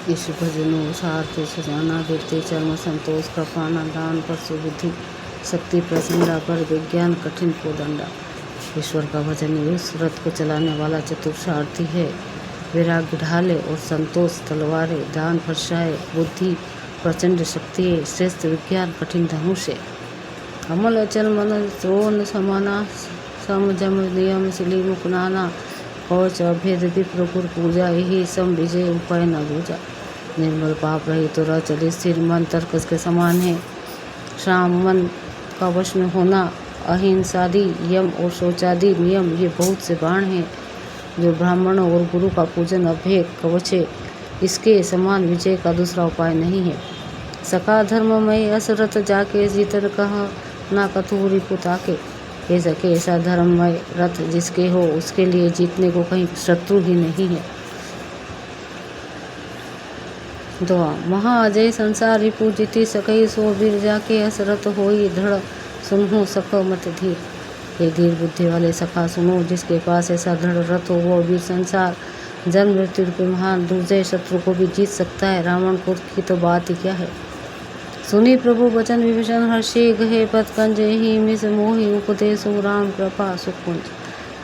ईश भजनो सारथि सुजाना वीरते चर्म संतोष कृपाना दान पर सुबुद्धि शक्ति प्रचंडा पर विज्ञान कठिन को दंडा। ईश्वर का भजन उस रथ को चलाने वाला चतुर सारथी है। वैराग्य ढाले और संतोष तलवारे, दान फरसाए बुद्धि प्रचंड शक्ति है। श्रेष्ठ विज्ञान कठिन धनुष है। अमल अचल मन द्रोण समाना समजम नियम सिली मुख नाना। कवच अभेद विप्र गुर पूजा, यही सम विजय उपाय न दूजा। निर्मल पाप रही तो रह चले स्थिर मन, तर्कस के समान है श्याम मन का वश में होना। अहिंसादि यम और शौचादि नियम ये बहुत से बाण हैं। जो ब्राह्मण और गुरु का पूजन अभय कवच है, इसके समान विजय का दूसरा उपाय नहीं है। सका धर्ममय असरथ जाके, जीतन कहा ना कथु रिपुता के। कह सके ऐसा धर्ममय रथ जिसके हो, उसके लिए जीतने को कहीं शत्रु ही नहीं है। दुआ महाअजय संसार रिपु जीति सकई, सो वीर जाके असरथ होई दृढ़। सुनहु सख मत धीर, ये धीर बुद्धि वाले सखा सुनो, जिसके पास ऐसा दृढ़ रथ हो वो वीर संसार जन्म मृत्यु के महान दुर्जय शत्रु को भी जीत सकता है। रावण को की तो बात ही क्या है। सुनी प्रभु वचन विभीषण हर्षे, गहे पथ कंज ही मिस मोहि उपदेश राम कृपा सुकुंज।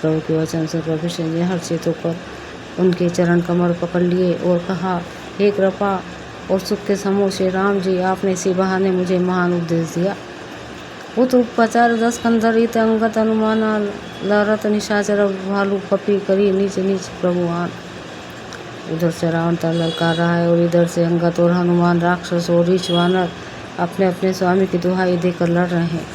प्रभु के वचन से विभीषण ने हर्षित होकर उनके चरण कमर पकड़ लिए और कहा, हे कृपा और सुख के समूह श्री राम जी, आपने इसी बहाने मुझे महान उपदेश दिया। उत उपचार 10 कंधरित अंगत अनुमाना, लरत निशाचर भालू कपि करी नीच नीच प्रभुआन। उधर से रावण ललकार रहा है और इधर से अंगत और हनुमान राक्षस और रीछ वानर अपने अपने स्वामी की दुहाई देकर लड़ रहे हैं।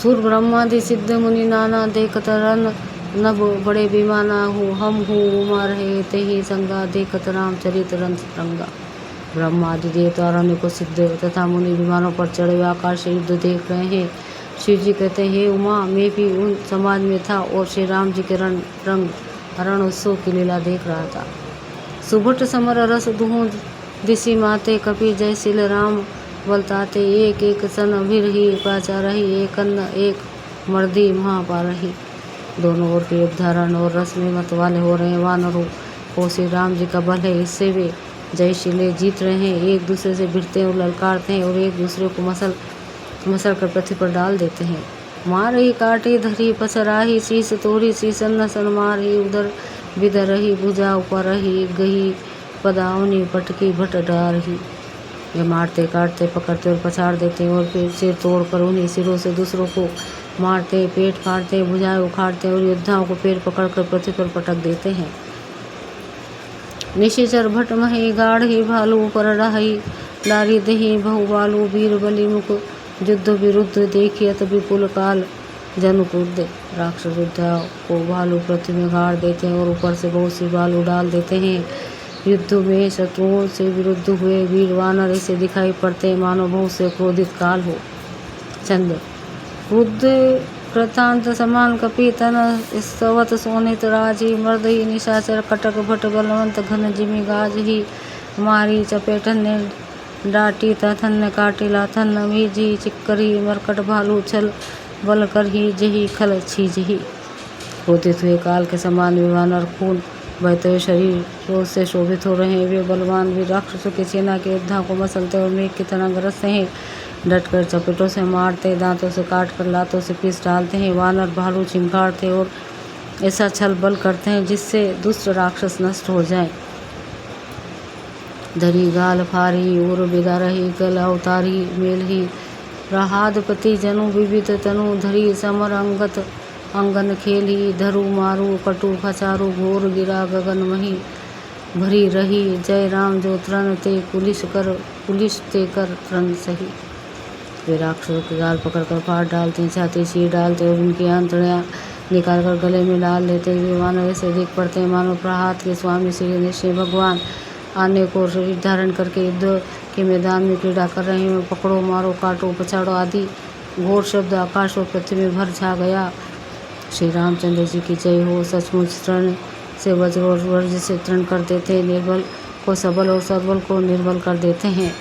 सुर ब्रह्मादि सिद्ध मुनि नाना, देखत रन नभ बड़े विमाना। हूँ हम हूँ उमा रहे ते ही संगा, देखत राम चरित रंग रंगा। ब्रह्मादि देवता रन को सिद्ध तथा मुनि विमानों पर चढ़े हुए आकाश से युद्ध देख रहे हैं। शिव जी कहते हैं, हे उमा, मैं भी उन समाज में था और श्री राम जी के रण उत्सव की लीला देख रहा था। सुभट समर रस दुहु दिशि माते, कपि जय शिल राम बलताते। एक एक सन अभिर ही पाचा रही, एक अन्न एक मर्दी महापा रही। दोनों ओर के युद्ध रण और रस में मत वाले हो रहे हैं। वानरों को श्री राम जी का बल है, इससे वे जय शिले जीत रहे हैं। एक दूसरे से भिड़ते हैं और ललकारते हैं और एक दूसरे को मसल कर पृथ्वी पर डाल देते हैं। मारही काटी धरी पसराही, शीस तोरी शीसन सन मारही। उधर बिदर रही भुजा ऊपर रही, गही पदावनी पटकी भट डारही। वे मारते काटते पकड़ते और पछाड़ देते हैं और फिर सिर तोड़कर उन्हीं सिरों से दूसरों को मारते, पेट फाड़ते, भुजाएं उखाड़ते और योद्धाओं को पैर पकड़कर पृथ्वी पर पटक देते हैं। निशिचर भट मही गाढ़ ही भालू पर रही, लारी दही बहु बालू वीर बलि मुख। युद्ध विरुद्ध देखियत विपुल काल, जनु कूद। राक्षस योद्धा को भालू पृथ्वी में गाड़ देते हैं और ऊपर से बहुत सी बालू डाल देते हैं। युद्ध में शत्रुओं से विरुद्ध हुए वीर वानर ऐसे दिखाई पड़ते हैं मानो बहुत से क्रोधित काल हो। छंद क्रुद्ध कृतांत समान कपि तन, स्तवत सोनित राजी। मर्द ही निशाचर कटक भट बलवंत, घन जिमि गाज ही। मारी चपेटन ने डाटी तथन काटिला थन, मीजी चिक्करी मरकट भालू छल बल कर ही जही खल छीजही। क्रोधित हुए काल के समान वे वानर खून बहते हुए शरीर से शोभित हो रहे हैं। वे बलवान वीर राक्षसों की सेना के योद्धा को मसलते और मेघ की तरह गरजते हैं। डटकर चपेटों से मारते, दांतों से काटकर, लातों से पीस डालते हैं। वानर भालू चिंगाड़ते और ऐसा छल बल करते हैं जिससे दुष्ट राक्षस नष्ट हो जाए। धरी गाल फारी और बिदा रही, गल अवतारी मेल ही। राहादपति जनु विविध तनु, धरी समर अंगत अंगन खेली। धरु मारू कटु खचारू, घोर गिरा गगन मही। भरी रही जय राम जो तरण ते, पुलिस ते कर तरण सही। वे राक्षसों के गाल पकड़कर फाड़ डालते हैं, छाती चीर डालते और उनकी आंतड़ियाँ निकालकर गले में डाल लेते। वे वानर ऐसे दिख पड़ते हैं मानो प्रहात के स्वामी श्री निश्चय भगवान आने को शरीर धारण करके युद्ध के मैदान में क्रीड़ा कर रहे हैं। पकड़ो, मारो, काटो, पछाड़ो आदि घोर शब्द आकाश और पृथ्वी में भर छा गया। श्री रामचंद्र जी की जय हो। सचमुच तृण से वज्र और वर्ज से तृण कर देते हैं, निर्बल को सबल और सबल को निर्बल कर देते हैं।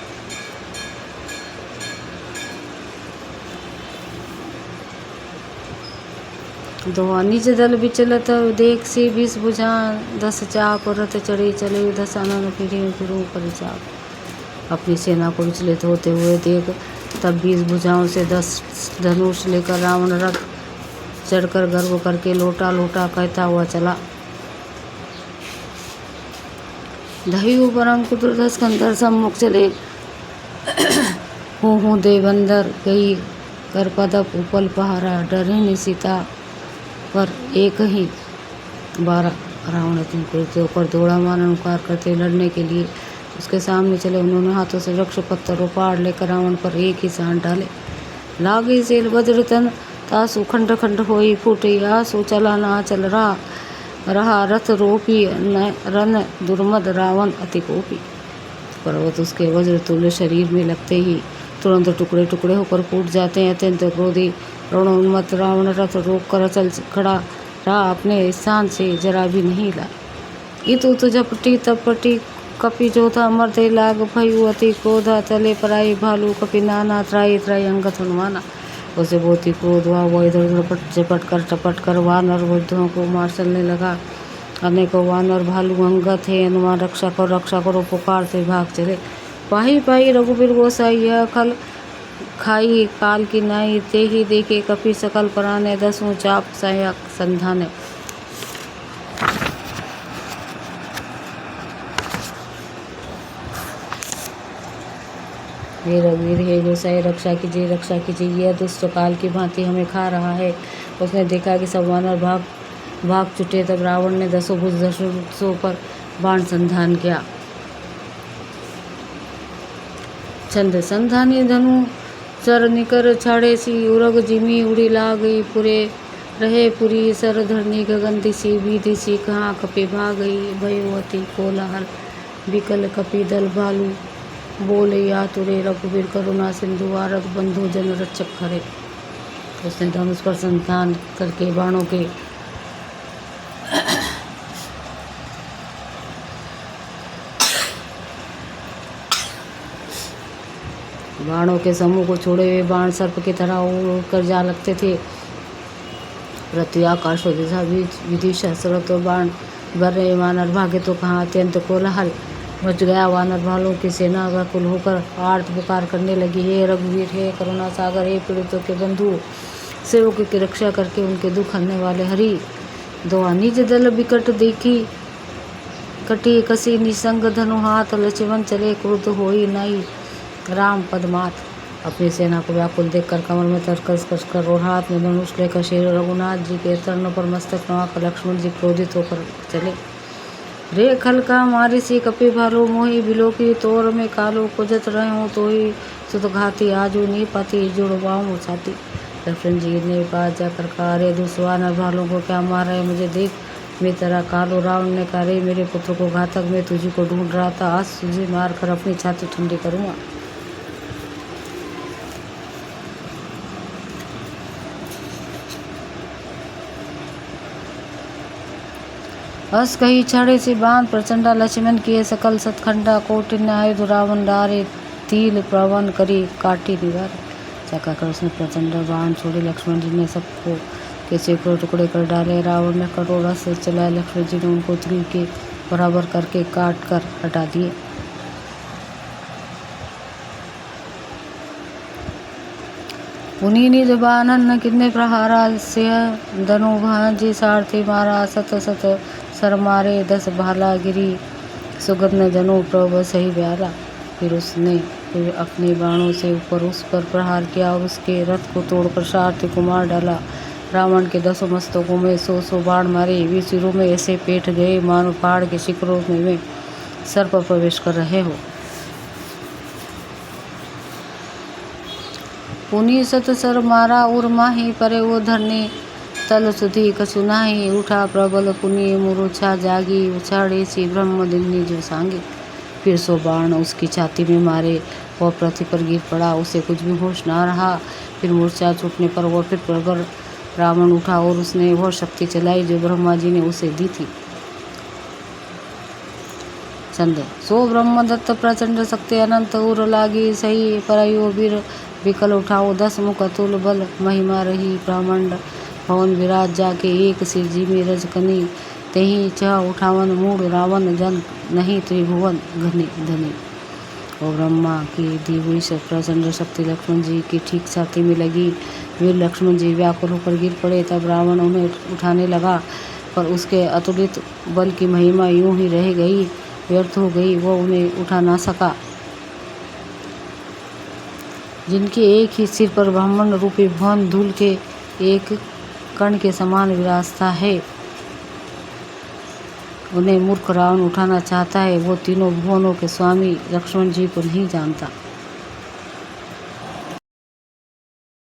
दोहा निज दल विचलत देख से 20 भुजा 10 चाप रथ चढ़े चले 10 आनन फिरे गुरु परिचाप। अपनी सेना को विचलित होते हुए देख तब 20 भुजाओं से 10 धनुष लेकर रावण रथ चढ़कर गर्व करके लोटा लोटा कहता हुआ चला। दही परम कुदरत स्कंदर सम्मुख चले हूँ देवंदर गई कर पदप उपल पहारा डरे नि सीता पर एक ही 12 रावण तिनकुरते ऊपर दौड़ा माननकार करते लड़ने के लिए उसके सामने चले। उन्होंने हाथों से वृक्ष पत्थर उपाड़ लेकर रावण पर एक ही सांड डाले। लागे सेल वज्रतन तासु खंड खंड होई फूटे आसु चला ना चल रहा रथ रोपी रन दुर्मद रावण अति कोपी। पर्वत उसके वज्र तुल्य शरीर में लगते ही तुरंत टुकड़े टुकड़े होकर फूट जाते हैं। अत्यंत क्रोधी रणोन्मत्त रावण रथ रोक कर चल खड़ा रहा, अपने स्थान से जरा भी नहीं ला। इत उत झपटी तपटी कपि जोधा मर्दे लाग भयु अति क्रोधा चले पराई भालू कपि नाना त्राई त्राई अंगत हनुमाना। उसे बहुत ही क्रोध हुआ, वो इधर उधर टपट कर वानर वृद्धों को मार चलने लगा। अनेकों वानर भालू अंगत है हनुमान रक्षा करो पुकार से भाग चले। पाही पाही रघुबीर गोसाई खल खाई काल की नाई ते ही देखे कपि सकल पराने 10 चाप सहायक संधाने। हे रघुवीर हे गोसाई रक्षा कीजिए यह दुष्ट काल की भांति हमें खा रहा है। उसने देखा कि सब वानर भाग छुटे। तब रावण ने 10 भुज 10 पर बाण संधान किया। छंद संधानी धनु सर निकर छाड़े सी उरग जिमी उड़ी ला गई पुरे रहे पुरी सर धरनी गगन दिशी बीधी सी कहाँ कपि भाग गई भयवती कोलाहल विकल कपि दल भालू बोले या तुरे रघुवीर करुणा सिंधु आरग बंधु जन रक्षक खरे। उसने धनुष पर संधान करके बाणों के समूह को छोड़े हुए बाण सर्प की तरह उड़ कर जा लगते थे। पृथ्वी आकाश और दिशा विदिशा सर्वत्र बाण भर रहे वानर भागे तो कहाँ अत्यंत कोलाहल मच गया। वानर भालों की सेना व्याकुल होकर आर्त पुकार करने लगी। हे रघुवीर हे करुणा सागर हे पीड़ितों के बंधु सेवकों की रक्षा करके उनके दुख हरने वाले हरि। दोहा निज दल विकट देखी कटी कसी निसंग धनु हाथ लक्ष्मण चले क्रुद्ध होई नाई राम पदमात। अपनी सेना को व्याकुल देखकर कमर में तरकस कसकर और हाथ में धनुष लेकर श्री रघुनाथ जी के चरणों पर मस्तक नवाकर लक्ष्मण जी क्रोधित होकर चले। रे खल का मारी सी कपि भालो मोही बिलो की तोर में कालो कुजत रहे हूँ तो ही सुत घाती आजू नहीं पाती जुड़वाऊँ छाती। लक्ष्मण जी ने पास जाकर कहा रे दुश्वानर भालों को क्या मार रहे मुझे देख मैं तेरा कालो। रावण ने कहा रे मेरे पुत्र को घातक मैं तुझी को ढूंढ रहा था, आज तुझे मार कर अपनी छाती ठंडी करूँगा। हस कही छड़े से बांध प्रचंडा लक्ष्मण किए सकल सतखंडा कोटिन्य आयुध रावण डारे तिल प्रवन करी काटी दीवार। चका कर उसने प्रचंड बाण छोड़े। लक्ष्मण जी ने सबको के सैकड़ों टुकड़े कर डाले। रावण ने कटोरा से चलाए। लक्ष्मण जी ने उनको तिल के बराबर करके काट कर हटा दिए। उन्हीं निज बानन कितने प्रहारा से धनु भांजे सारथी मारा सत सत सर मारे 10 भाला गिरी सुगंध धनु प्रभ सही ब्याला। फिर अपने बाणों से उस पर प्रहार किया और उसके रथ को तोड़कर सारथी को मार डाला। रावण के 10 मस्तकों में 100 बाण मारे। वे सिरों में ऐसे पेट गए मानो पहाड़ के शिखरों में सर्प प्रवेश कर रहे हो। पुनि सत सर मारा उर माही परे वो धरने तल सुधी कछु नाही उठा प्रबल पुनि मूर्छा जागी उछाड़े सी ब्रह्म दिन्नी जो सांगी। फिर 100 बाण उसकी छाती में मारे। वह पृथ्वी पर गिर पड़ा, उसे कुछ भी होश ना रहा। फिर मूर्छा छूटने पर वह फिर प्रबल रावण उठा और उसने वह शक्ति चलाई जो ब्रह्मा जी ने उसे दी थी। छंद सो ब्रह्म दत्त प्रचंड शक्ति अनंत उर लागी सही परयो वीर विकल उठाओ 10 मुख अतुल बल महिमा रही ब्रह्मांड भवन विराज जाके एक सिर जी में रजकनी, तेहि चह उठावन मूड रावण जन, नहीं त्रिभुवन घनी धनी। और ब्रह्मा की दी हुई प्रचंड शक्ति लक्ष्मण जी की ठीक छाती में लगी। वे लक्ष्मण जी व्याकुल होकर गिर पड़े। तब रावण उन्हें उठाने लगा, पर उसके अतुलित बल की महिमा यूं ही रह गई, व्यर्थ हो गई, वो उन्हें उठा ना सका। जिनके एक ही सिर पर ब्रह्मांड रूपी भुवन धूल के एक कण के समान विराजता है, उन्हें मूर्ख रावण उठाना चाहता है। वो तीनों भुवनों के स्वामी लक्ष्मण जी को नहीं जानता।